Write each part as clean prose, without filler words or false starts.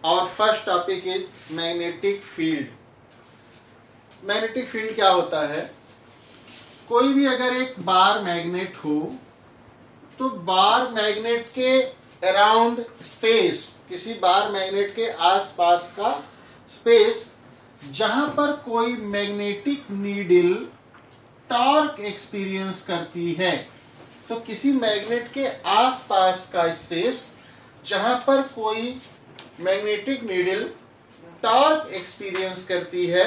Our first topic is magnetic field. Magnetic field क्या होता है? कोई भी अगर एक बार मैग्नेट हो तो बार मैग्नेट के अराउंड स्पेस, किसी बार मैग्नेट के आसपास का स्पेस जहां पर कोई मैग्नेटिक नीडल टॉर्क एक्सपीरियंस करती है, तो किसी मैग्नेट के आसपास का स्पेस जहां पर कोई मैग्नेटिक नीडल टॉर्क एक्सपीरियंस करती है,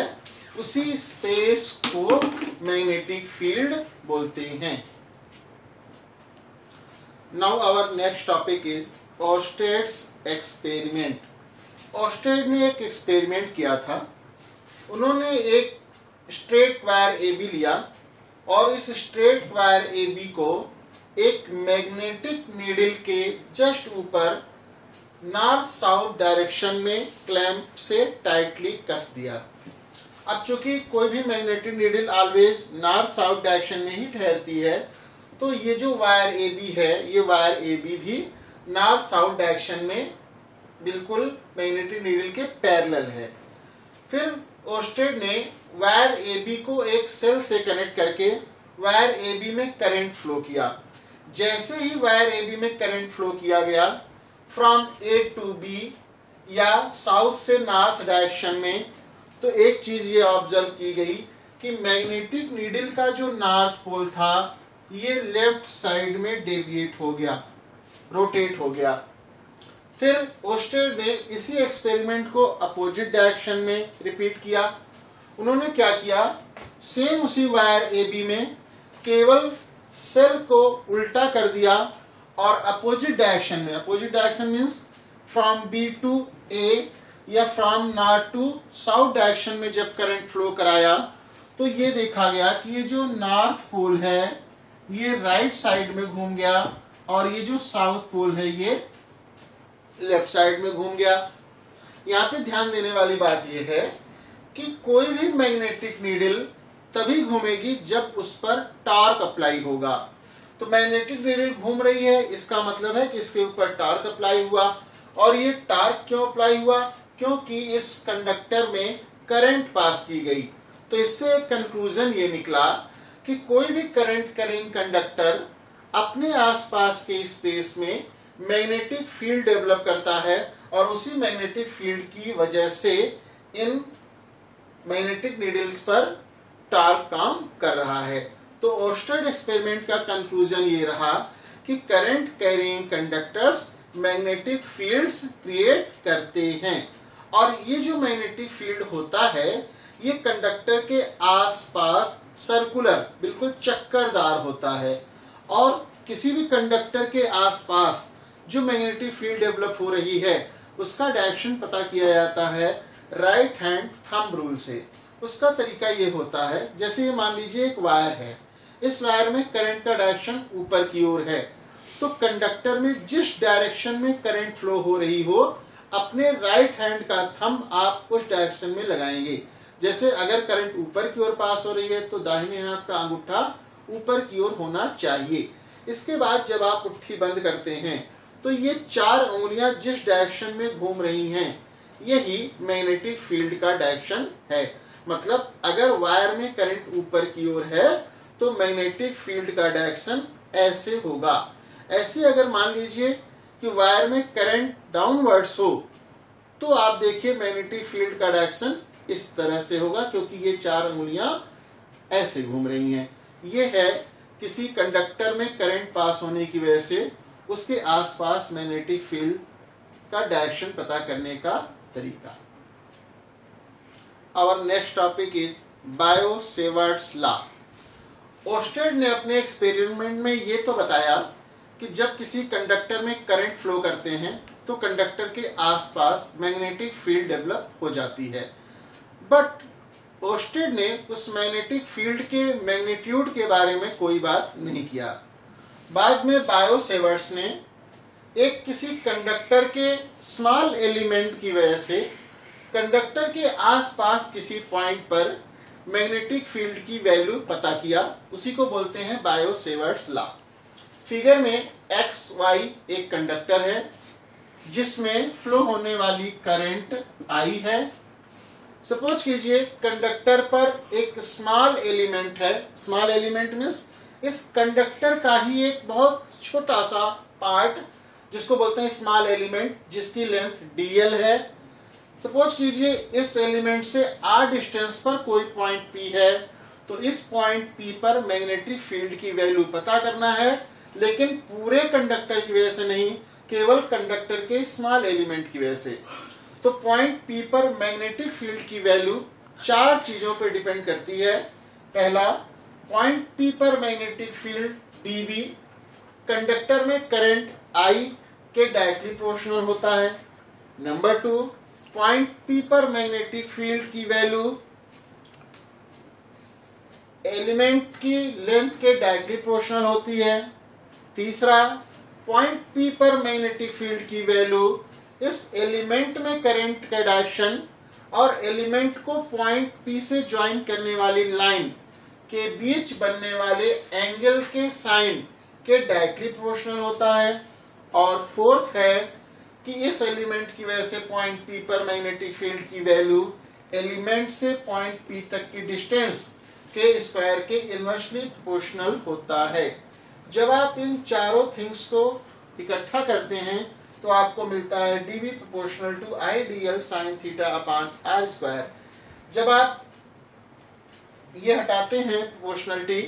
उसी स्पेस को मैग्नेटिक फील्ड बोलते हैं। Now our next topic is Oersted's experiment. Oersted ने एक एक्सपेरिमेंट किया था। उन्होंने एक स्ट्रेट वायर AB लिया और इस स्ट्रेट वायर AB को एक मैग्नेटिक नीडल के जस्ट ऊपर नॉर्थ साउथ डायरेक्शन में क्लैंप से टाइटली कस दिया। अब चूंकि कोई भी magnetic needle always north south direction में ही ठहरती है, तो ये जो वायर AB है, ये वायर AB भी नॉर्थ साउथ डायरेक्शन में बिल्कुल मैग्नेटिक नीडल के पैरेलल है। फिर ओर्स्टेड ने वायर AB को एक सेल से कनेक्ट करके वायर AB में करंट फ्लो किया। जैसे ही वायर AB में करंट फ्लो किया गया फ्रॉम A टू B या साउथ से नॉर्थ डायरेक्शन में, तो एक चीज ये ऑब्जर्व की गई कि मैग्नेटिक नीडल का जो नॉर्थ पोल था ये लेफ्ट साइड में डेविएट हो गया, रोटेट हो गया। फिर ओर्स्टेड ने इसी एक्सपेरिमेंट को अपोजिट डायरेक्शन में रिपीट किया। उन्होंने क्या किया, सेम उसी वायर AB में केवल सेल को उल्टा कर दिया और अपोजिट डायरेक्शन में, opposite direction means from B to A या from north to south direction में जब करंट फ्लो कराया, तो ये देखा गया कि ये जो नॉर्थ पोल है ये राइट साइड में घूम गया और ये जो साउथ पोल है ये लेफ्ट साइड में घूम गया। यहाँ पे ध्यान देने वाली बात यह है कि कोई भी मैग्नेटिक नीडल तभी घूमेगी जब उस पर टॉर्क अप्लाई होगा। तो मैग्नेटिक नीडल घूम रही है, इसका मतलब है कि इसके ऊपर टॉर्क अप्लाई हुआ। और ये टॉर्क क्यों अप्लाई हुआ? क्योंकि इस कंडक्टर में करंट पास की गई। तो इससे एक कंक्लूजन ये निकला कि कोई भी करंट कैरिंग कंडक्टर अपने आसपास के स्पेस में मैग्नेटिक फील्ड डेवलप करता है और उसी मैग्नेटिक फील्ड की वजह से इन मैग्नेटिक नीडल्स पर टॉर्क काम कर रहा है। तो ओर्स्टेड एक्सपेरिमेंट का कंक्लूजन ये रहा कि current carrying conductors magnetic fields create करते हैं और ये जो मैग्नेटिक फील्ड होता है ये कंडक्टर के आसपास सर्कुलर, बिल्कुल चक्करदार होता है। और किसी भी कंडक्टर के आसपास जो मैग्नेटिक फील्ड डेवलप हो रही है उसका डायरेक्शन पता किया जाता है राइट हैंड थंब रूल से। उसका तरीका ये होता है, जैसे ये मान लीजिए एक वायर है, इस वायर में करंट का डायरेक्शन ऊपर की ओर है, तो कंडक्टर में जिस डायरेक्शन में करंट फ्लो हो रही हो अपने राइट हैंड का थंब आप उस डायरेक्शन में लगाएंगे। जैसे अगर करंट ऊपर की ओर पास हो रही है तो दाहिने हाथ का अंगूठा ऊपर की ओर होना चाहिए। इसके बाद जब आप मुट्ठी बंद करते हैं तो ये 4 उंगलियां जिस डायरेक्शन में घूम रही हैं यही मैग्नेटिक फील्ड का डायरेक्शन है। मतलब अगर वायर में करंट ऊपर की ओर है तो मैग्नेटिक फील्ड का डायरेक्शन ऐसे होगा। ऐसे अगर मान लीजिए कि वायर में करंट डाउनवर्ड्स हो तो आप देखिए मैग्नेटिक फील्ड का डायरेक्शन इस तरह से होगा, क्योंकि ये 4 उंगलियां ऐसे घूम रही हैं। ये है किसी कंडक्टर में करंट पास होने की वजह से उसके आसपास मैग्नेटिक फील्ड का डायरेक्शन पता करने का तरीका। Our next topic is Biot Savart's law. Oersted ने अपने एक्सपेरिमेंट में ये तो बताया कि जब किसी कंडक्टर में करंट फ्लो करते हैं तो कंडक्टर के आसपास मैग्नेटिक फील्ड डेवलप हो जाती है। बट ओर्स्टेड ने उस मैग्नेटिक फील्ड के मैग्नीट्यूड के बारे में कोई बात नहीं किया। बाद में बायो-सेवर्ट्स ने एक किसी कंडक्टर के स्मॉल एलिमेंट की वजह से कंडक्टर के आसपास किसी पॉइंट पर मैग्नेटिक फील्ड की वैल्यू पता किया, उसी को बोलते हैं बायो-सेवर्ट्स लॉ। फिगर में XY एक कंडक्टर है जिसमें फ्लो होने वाली करंट I है। सपोज कीजिए कंडक्टर पर एक स्मॉल एलिमेंट है, स्मॉल एलिमेंट मीन्स इस कंडक्टर का ही एक बहुत छोटा सा पार्ट जिसको बोलते हैं स्मॉल एलिमेंट, जिसकी लेंथ dl है। सपोज कीजिए इस एलिमेंट से r डिस्टेंस पर कोई पॉइंट P है, तो इस पॉइंट P पर मैग्नेटिक फील्ड की वैल्यू पता करना है, लेकिन पूरे कंडक्टर की वजह से नहीं, केवल कंडक्टर के स्मॉल एलिमेंट की वजह से। तो पॉइंट P पर मैग्नेटिक फील्ड की वैल्यू 4 चीजों पर डिपेंड करती है। पहला, पॉइंट P पर मैग्नेटिक फील्ड dV कंडक्टर में करंट I के डायरेक्टली प्रोपोर्शनल होता है। नंबर 2, पॉइंट P पर मैग्नेटिक फील्ड की वैल्यू एलिमेंट की लेंथ के डायरेक्टली प्रोपोर्शनल होती है। तीसरा, पॉइंट P पर मैग्नेटिक फील्ड की वैल्यू इस एलिमेंट में करंट का डायरेक्शन और एलिमेंट को पॉइंट P से ज्वाइन करने वाली लाइन के बीच बनने वाले एंगल के साइन के डायरेक्टली प्रोपोर्शनल होता है। और फोर्थ है कि इस एलिमेंट की वजह से पॉइंट P पर मैग्नेटिक फील्ड की वैल्यू एलिमेंट से पॉइंट P तक की डिस्टेंस के स्क्वायर के इनवर्सली प्रोपोर्शनल होता है। जब आप इन चारों थिंग्स को इकट्ठा करते हैं तो आपको मिलता है dV proportional to I dl sin theta upon r square. जब आप ये हटाते हैं प्रोपोर्शनलिटी,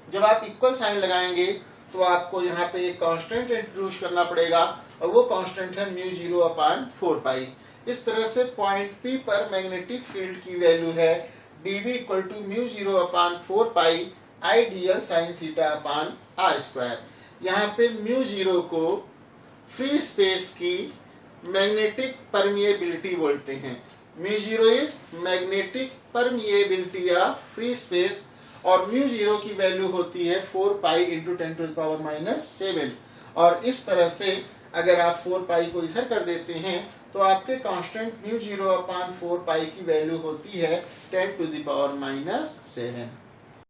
जब आप इक्वल साइन लगाएंगे तो आपको यहाँ पे एक कांस्टेंट इंट्रोड्यूस करना पड़ेगा और वो कांस्टेंट है म्यू 0 अपॉन 4 पाई। इस तरह से पॉइंट P पर मैग्नेटिक फील्ड की वैल्यू है dV equal to mu 0 upon 4 pi I dl sin theta upon r square. यहाँ पे म्यू 0 को फ्री स्पेस की मैग्नेटिक परमिएबिलिटी बोलते हैं। Mu 0 is magnetic permeability of free space और म्यू 0 की वैल्यू होती है 4 pi into 10 to the power -7। और इस तरह से अगर आप 4 पाई को इधर कर देते हैं तो आपके कांस्टेंट म्यू 0 अपॉन 4 पाई की वैल्यू होती है 10 टू द पावर -7।